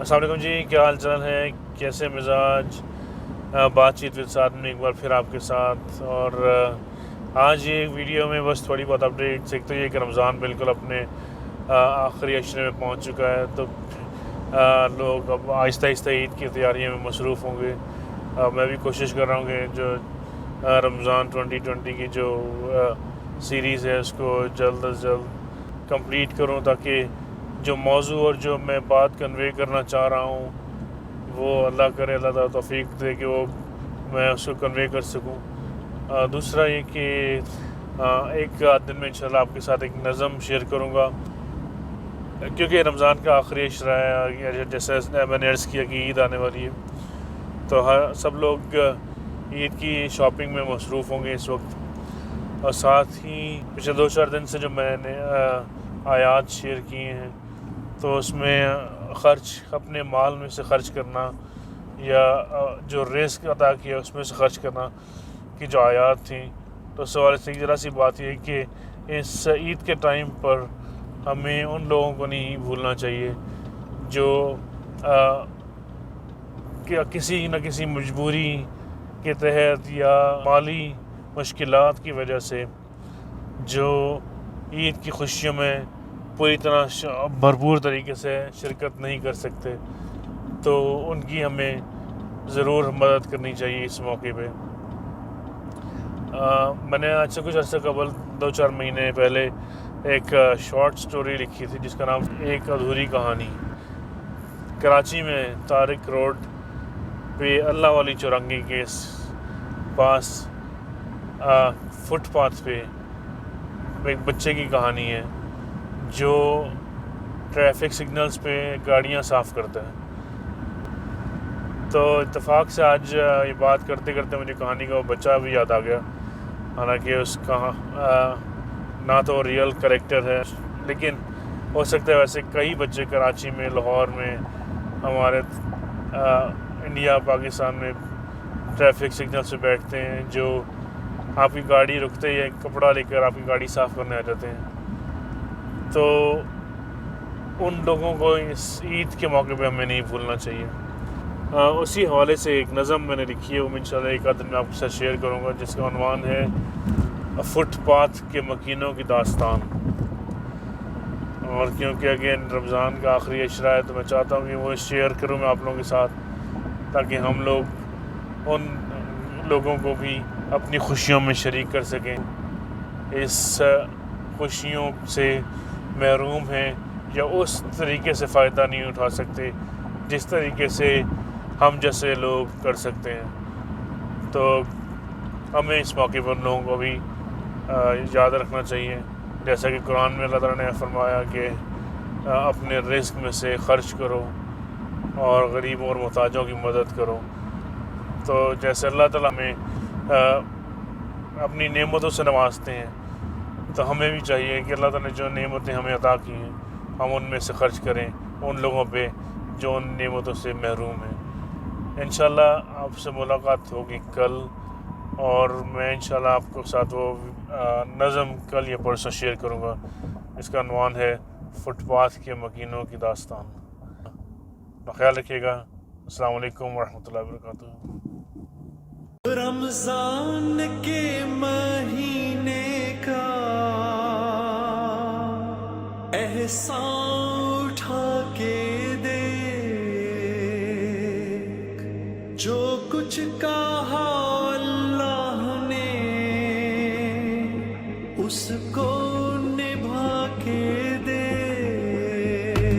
अस्सलाम वालेकुम जी, क्या हाल चाल है, कैसे मिजाज। बातचीत विद साथ में एक बार फिर आपके साथ। और आज ये वीडियो में बस थोड़ी बहुत अपडेट्स। एक तो ये कि रमज़ान बिल्कुल अपने आखिरी अशरे में पहुंच चुका है, तो लोग अब आहिस्ता आहिस्ता ईद की तैयारियों में मसरूफ़ होंगे। मैं भी कोशिश कर रहा हूँ कि जो रमज़ान 2020 की जो सीरीज़ है उसको जल्द अज जल्द कंप्लीट करूँ, ताकि जो मौजू और जो मैं बात कन्वे करना चाह रहा हूँ वो अल्लाह करे, अल्लाह ताला तौफीक दे कि वो मैं उसको कन्वे कर सकूँ। दूसरा ये कि एक दिन में इंशाल्लाह आपके साथ एक नज़म शेयर करूँगा, क्योंकि रमज़ान का आखिरी अशरा है। जैसे मैंने अर्ज़ किया कि ईद आने वाली है, तो हर सब लोग ईद की शॉपिंग में मसरूफ़ होंगे इस वक्त। और साथ ही पिछले 2-4 दिन से जो मैंने आयात शेयर किए हैं, तो उसमें ख़र्च अपने माल में से ख़र्च करना या जो रिस्क अदा किया उसमें से ख़र्च करना की जो आयात थी, तो सवाल से ज़रा सी बात यह कि इस ईद के टाइम पर हमें उन लोगों को नहीं भूलना चाहिए जो किसी न किसी मजबूरी के तहत या माली मुश्किलात की वजह से जो ईद की खुशियों में पूरी तरह भरपूर तरीके से शिरकत नहीं कर सकते, तो उनकी हमें ज़रूर मदद करनी चाहिए इस मौके पे। मैंने आज से कुछ अर्से कबल 2-4 महीने पहले एक शॉर्ट स्टोरी लिखी थी जिसका नाम एक अधूरी कहानी। कराची में तारिक रोड पे अल्लाह वाली चौरंगी के पास फुटपाथ पे एक बच्चे की कहानी है जो ट्रैफिक सिग्नल्स पे गाड़ियां साफ़ करता है। तो इत्तेफाक से आज ये बात करते करते मुझे कहानी का वो बच्चा भी याद आ गया। हालांकि उसका ना तो रियल कैरेक्टर है, लेकिन हो सकता है वैसे कई बच्चे कराची में, लाहौर में, हमारे इंडिया पाकिस्तान में ट्रैफिक सिग्नल्स पे बैठते हैं, जो आपकी गाड़ी रुकते ही कपड़ा लेकर आपकी गाड़ी साफ़ करने आ जाते हैं। तो उन लोगों को इस ईद के मौके पे हमें नहीं भूलना चाहिए। उसी हवाले से एक नज़म मैंने लिखी है, वो मैं इंशाल्लाह एक आध दिन में आपके साथ शेयर करूँगा, जिसका उन्वान है फुटपाथ के मकीनों की दास्तान। और क्योंकि अगेन रमज़ान का आखिरी अशरा है, तो मैं चाहता हूँ कि वो शेयर करूँ मैं आप लोगों के साथ, ताकि हम लोग उन लोगों को भी अपनी खुशियों में शरीक कर सकें। इस खुशियों से महरूम हैं या उस तरीके से फ़ायदा नहीं उठा सकते जिस तरीके से हम जैसे लोग कर सकते हैं। तो हमें इस मौके पर लोगों को भी याद रखना चाहिए, जैसा कि कुरान में अल्लाह ताला ने फरमाया कि अपने रिस्क में से ख़र्च करो और गरीबों और मुहताजों की मदद करो। तो जैसे अल्लाह ताला हमें अपनी नेमतों से नवाजते हैं, तो हमें भी चाहिए कि अल्लाह ताला ने जो नेमतें हमें अता की हैं हम उनमें से ख़र्च करें उन लोगों पे जो उन नेमतों से महरूम हैं। इंशाल्लाह आपसे मुलाकात होगी कल, और मैं इंशाल्लाह आपको साथ वो नज़म कल या परसों शेयर करूँगा। इसका उन्वान है फुटपाथ के मकीनों की दास्तान। ख्याल रखिएगा। अस्सलाम वालेकुम वरहमतुल्लाहि वबरकातुहू। रमजान के महीने का एहसान उठा के देख, जो कुछ कहा अल्लाह ने उसको